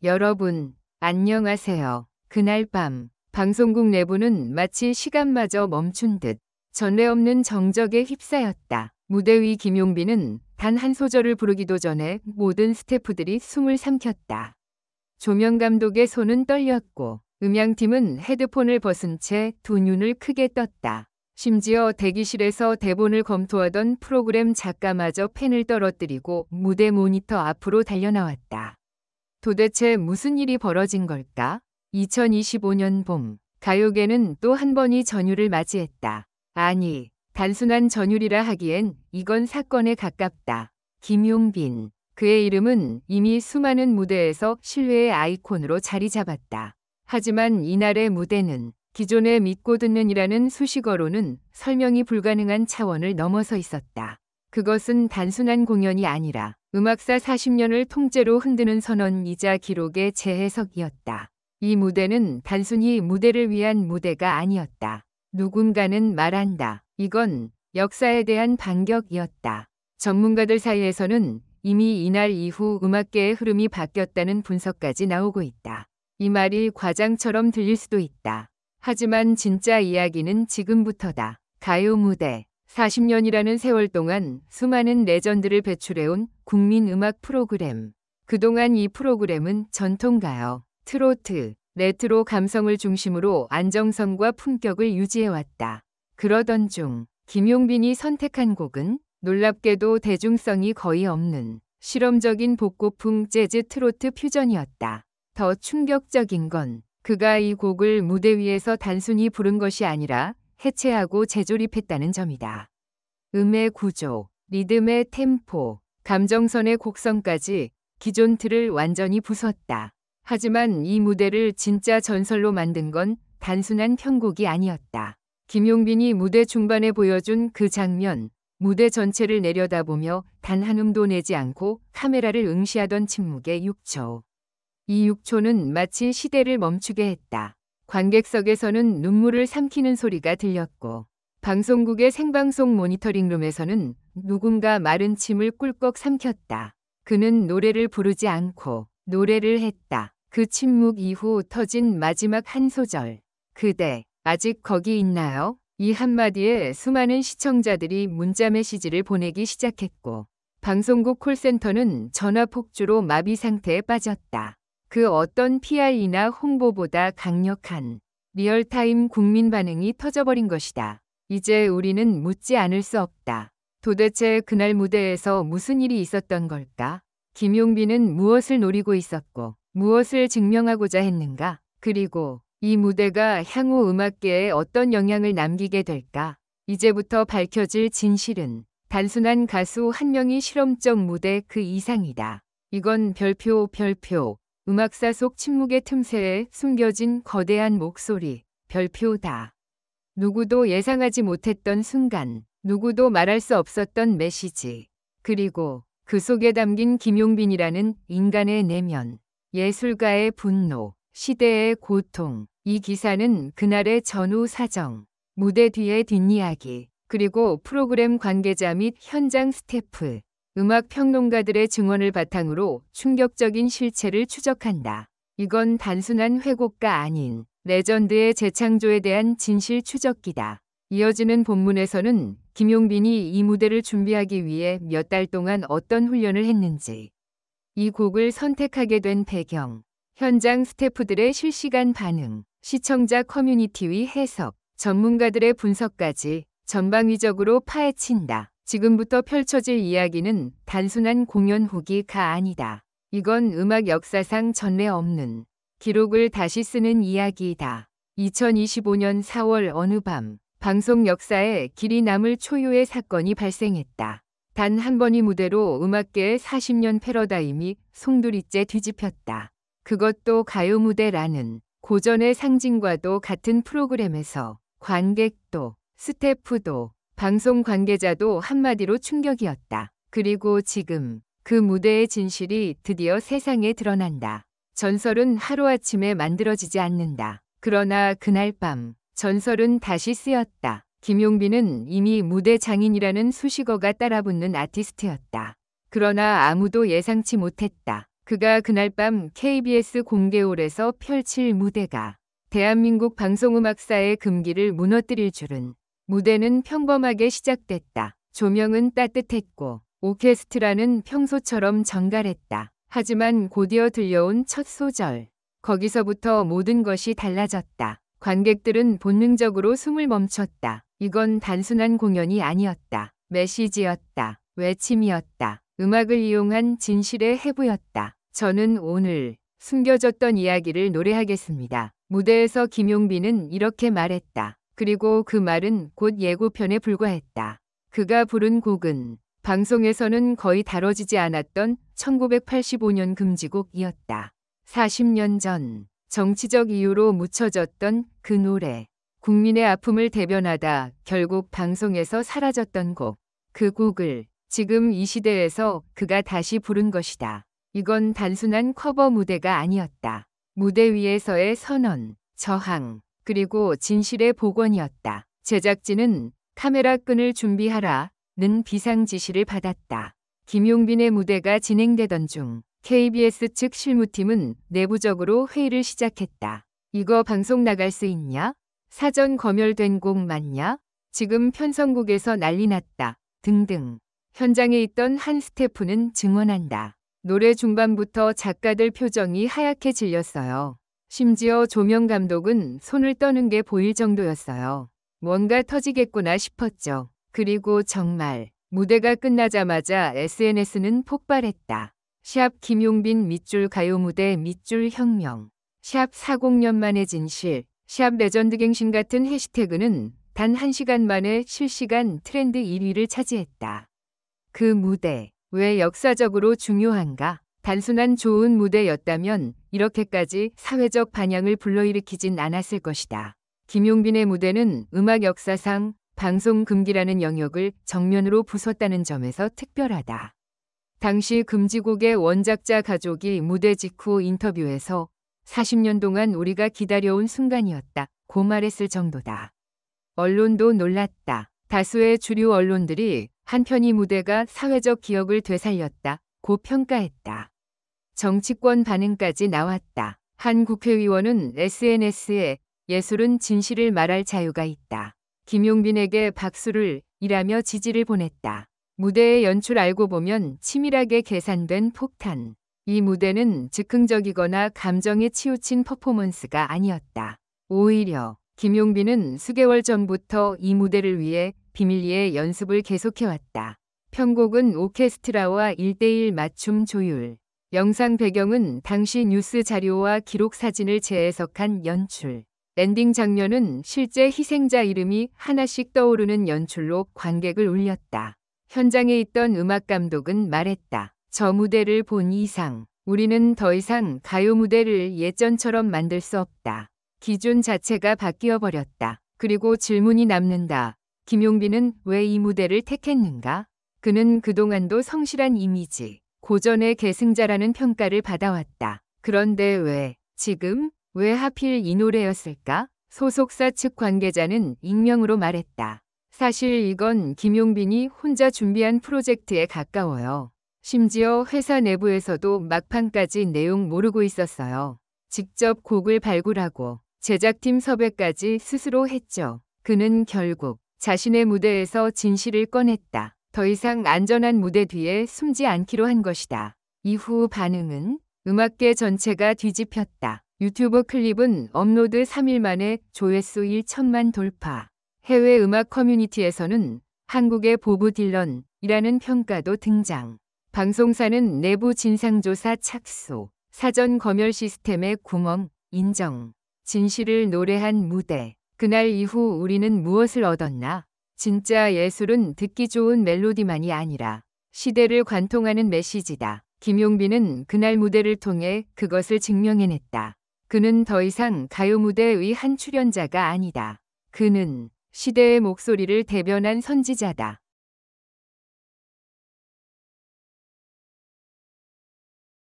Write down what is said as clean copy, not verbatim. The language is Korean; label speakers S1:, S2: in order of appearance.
S1: 여러분, 안녕하세요. 그날 밤, 방송국 내부는 마치 시간마저 멈춘 듯 전례 없는 정적에 휩싸였다. 무대 위 김용빈은 단 한 소절을 부르기도 전에 모든 스태프들이 숨을 삼켰다. 조명 감독의 손은 떨렸고 음향팀은 헤드폰을 벗은 채 두 눈을 크게 떴다. 심지어 대기실에서 대본을 검토하던 프로그램 작가마저 펜을 떨어뜨리고 무대 모니터 앞으로 달려나왔다. 도대체 무슨 일이 벌어진 걸까? 2025년 봄, 가요계는 또 한 번이 전율을 맞이했다. 아니, 단순한 전율이라 하기엔 이건 사건에 가깝다. 김용빈. 그의 이름은 이미 수많은 무대에서 신뢰의 아이콘으로 자리 잡았다. 하지만 이날의 무대는 기존의 믿고 듣는이라는 수식어로는 설명이 불가능한 차원을 넘어서 있었다. 그것은 단순한 공연이 아니라 음악사 40년을 통째로 흔드는 선언이자 기록의 재해석이었다. 이 무대는 단순히 무대를 위한 무대가 아니었다. 누군가는 말한다. 이건 역사에 대한 반격이었다. 전문가들 사이에서는 이미 이날 이후 음악계의 흐름이 바뀌었다는 분석까지 나오고 있다. 이 말이 과장처럼 들릴 수도 있다. 하지만 진짜 이야기는 지금부터다. 가요 무대. 40년이라는 세월 동안 수많은 레전드를 배출해온 국민 음악 프로그램. 그동안 이 프로그램은 전통가요, 트로트, 레트로 감성을 중심으로 안정성과 품격을 유지해왔다. 그러던 중 김용빈이 선택한 곡은 놀랍게도 대중성이 거의 없는 실험적인 복고풍 재즈 트로트 퓨전이었다. 더 충격적인 건 그가 이 곡을 무대 위에서 단순히 부른 것이 아니라 해체하고 재조립했다는 점이다. 음의 구조, 리듬의 템포, 감정선의 곡선까지 기존 틀을 완전히 부쉈다. 하지만 이 무대를 진짜 전설로 만든 건 단순한 편곡이 아니었다. 김용빈이 무대 중반에 보여준 그 장면, 무대 전체를 내려다보며 단 한 음도 내지 않고 카메라를 응시하던 침묵의 6초. 이 6초는 마치 시대를 멈추게 했다. 관객석에서는 눈물을 삼키는 소리가 들렸고 방송국의 생방송 모니터링룸에서는 누군가 마른 침을 꿀꺽 삼켰다. 그는 노래를 부르지 않고 노래를 했다. 그 침묵 이후 터진 마지막 한 소절. 그대, 아직 거기 있나요? 이 한마디에 수많은 시청자들이 문자 메시지를 보내기 시작했고 방송국 콜센터는 전화 폭주로 마비 상태에 빠졌다. 그 어떤 PR이나 홍보보다 강력한 리얼타임 국민 반응이 터져버린 것이다. 이제 우리는 묻지 않을 수 없다. 도대체 그날 무대에서 무슨 일이 있었던 걸까? 김용빈은 무엇을 노리고 있었고 무엇을 증명하고자 했는가? 그리고 이 무대가 향후 음악계에 어떤 영향을 남기게 될까? 이제부터 밝혀질 진실은 단순한 가수 한 명이 실험적 무대 그 이상이다. 이건 별표. 음악사 속 침묵의 틈새에 숨겨진 거대한 목소리, 별표다. 누구도 예상하지 못했던 순간, 누구도 말할 수 없었던 메시지. 그리고 그 속에 담긴 김용빈이라는 인간의 내면, 예술가의 분노, 시대의 고통. 이 기사는 그날의 전후 사정, 무대 뒤의 뒷이야기, 그리고 프로그램 관계자 및 현장 스태프, 음악 평론가들의 증언을 바탕으로 충격적인 실체를 추적한다. 이건 단순한 회고가 아닌 레전드의 재창조에 대한 진실 추적기다. 이어지는 본문에서는 김용빈이 이 무대를 준비하기 위해 몇 달 동안 어떤 훈련을 했는지, 이 곡을 선택하게 된 배경, 현장 스태프들의 실시간 반응, 시청자 커뮤니티의 해석, 전문가들의 분석까지 전방위적으로 파헤친다. 지금부터 펼쳐질 이야기는 단순한 공연 후기가 아니다. 이건 음악 역사상 전례 없는 기록을 다시 쓰는 이야기이다. 2025년 4월 어느 밤, 방송 역사에 길이 남을 초유의 사건이 발생했다. 단 한 번의 무대로 음악계의 40년 패러다임이 송두리째 뒤집혔다. 그것도 가요 무대라는 고전의 상징과도 같은 프로그램에서 관객도, 스태프도, 방송 관계자도 한마디로 충격이었다. 그리고 지금 그 무대의 진실이 드디어 세상에 드러난다. 전설은 하루아침에 만들어지지 않는다. 그러나 그날 밤 전설은 다시 쓰였다. 김용빈은 이미 무대 장인이라는 수식어가 따라붙는 아티스트였다. 그러나 아무도 예상치 못했다. 그가 그날 밤 KBS 공개홀에서 펼칠 무대가 대한민국 방송음악사의 금기를 무너뜨릴 줄은. 무대는 평범하게 시작됐다. 조명은 따뜻했고 오케스트라는 평소처럼 정갈했다. 하지만 곧이어 들려온 첫 소절. 거기서부터 모든 것이 달라졌다. 관객들은 본능적으로 숨을 멈췄다. 이건 단순한 공연이 아니었다. 메시지였다. 외침이었다. 음악을 이용한 진실의 해부였다. 저는 오늘 숨겨졌던 이야기를 노래하겠습니다. 무대에서 김용빈은 이렇게 말했다. 그리고 그 말은 곧 예고편에 불과했다. 그가 부른 곡은 방송에서는 거의 다뤄지지 않았던 1985년 금지곡이었다. 40년 전 정치적 이유로 묻혀졌던 그 노래. 국민의 아픔을 대변하다 결국 방송에서 사라졌던 곡. 그 곡을 지금 이 시대에서 그가 다시 부른 것이다. 이건 단순한 커버 무대가 아니었다. 무대 위에서의 선언, 저항, 그리고 진실의 복원이었다. 제작진은 카메라 끈을 준비하라는 비상 지시를 받았다. 김용빈의 무대가 진행되던 중 KBS 측 실무팀은 내부적으로 회의를 시작했다. 이거 방송 나갈 수 있냐? 사전 검열된 곡 맞냐? 지금 편성국에서 난리 났다. 등등. 현장에 있던 한 스태프는 증언한다. 노래 중반부터 작가들 표정이 하얗게 질렸어요. 심지어 조명 감독은 손을 떠는 게 보일 정도였어요. 뭔가 터지겠구나 싶었죠. 그리고 정말 무대가 끝나자마자 SNS는 폭발했다. 샵 김용빈 밑줄 가요 무대 밑줄 혁명, 샵 40년 만의 진실, 샵 레전드갱신 같은 해시태그는 단 1시간 만에 실시간 트렌드 1위를 차지했다. 그 무대, 왜 역사적으로 중요한가? 단순한 좋은 무대였다면 이렇게까지 사회적 반향을 불러일으키진 않았을 것이다. 김용빈의 무대는 음악 역사상 방송 금기라는 영역을 정면으로 부쉈다는 점에서 특별하다. 당시 금지곡의 원작자 가족이 무대 직후 인터뷰에서 40년 동안 우리가 기다려온 순간이었다. 고 말했을 정도다. 언론도 놀랐다. 다수의 주류 언론들이 한편 이 무대가 사회적 기억을 되살렸다. 고 평가했다. 정치권 반응까지 나왔다. 한 국회의원은 SNS에 예술은 진실을 말할 자유가 있다. 김용빈에게 박수를 이라며 지지를 보냈다. 무대의 연출 알고 보면 치밀하게 계산된 폭탄. 이 무대는 즉흥적이거나 감정에 치우친 퍼포먼스가 아니었다. 오히려 김용빈은 수개월 전부터 이 무대를 위해 비밀리에 연습을 계속해왔다. 편곡은 오케스트라와 1:1 맞춤 조율. 영상 배경은 당시 뉴스 자료와 기록 사진을 재해석한 연출. 엔딩 장면은 실제 희생자 이름이 하나씩 떠오르는 연출로 관객을 울렸다. 현장에 있던 음악 감독은 말했다. 저 무대를 본 이상 우리는 더 이상 가요 무대를 예전처럼 만들 수 없다. 기준 자체가 바뀌어 버렸다. 그리고 질문이 남는다. 김용빈은 왜 이 무대를 택했는가? 그는 그동안도 성실한 이미지, 고전의 계승자라는 평가를 받아왔다. 그런데 왜, 지금, 왜 하필 이 노래였을까? 소속사 측 관계자는 익명으로 말했다. 사실 이건 김용빈이 혼자 준비한 프로젝트에 가까워요. 심지어 회사 내부에서도 막판까지 내용 모르고 있었어요. 직접 곡을 발굴하고 제작팀 섭외까지 스스로 했죠. 그는 결국 자신의 무대에서 진실을 꺼냈다. 더 이상 안전한 무대 뒤에 숨지 않기로 한 것이다. 이후 반응은 음악계 전체가 뒤집혔다. 유튜브 클립은 업로드 3일 만에 조회수 1천만 돌파. 해외 음악 커뮤니티에서는 한국의 보브 딜런이라는 평가도 등장. 방송사는 내부 진상조사 착수, 사전 검열 시스템의 구멍, 인정. 진실을 노래한 무대. 그날 이후 우리는 무엇을 얻었나? 진짜 예술은 듣기 좋은 멜로디만이 아니라 시대를 관통하는 메시지다. 김용빈은 그날 무대를 통해 그것을 증명해냈다. 그는 더 이상 가요 무대의 한 출연자가 아니다. 그는 시대의 목소리를 대변한 선지자다.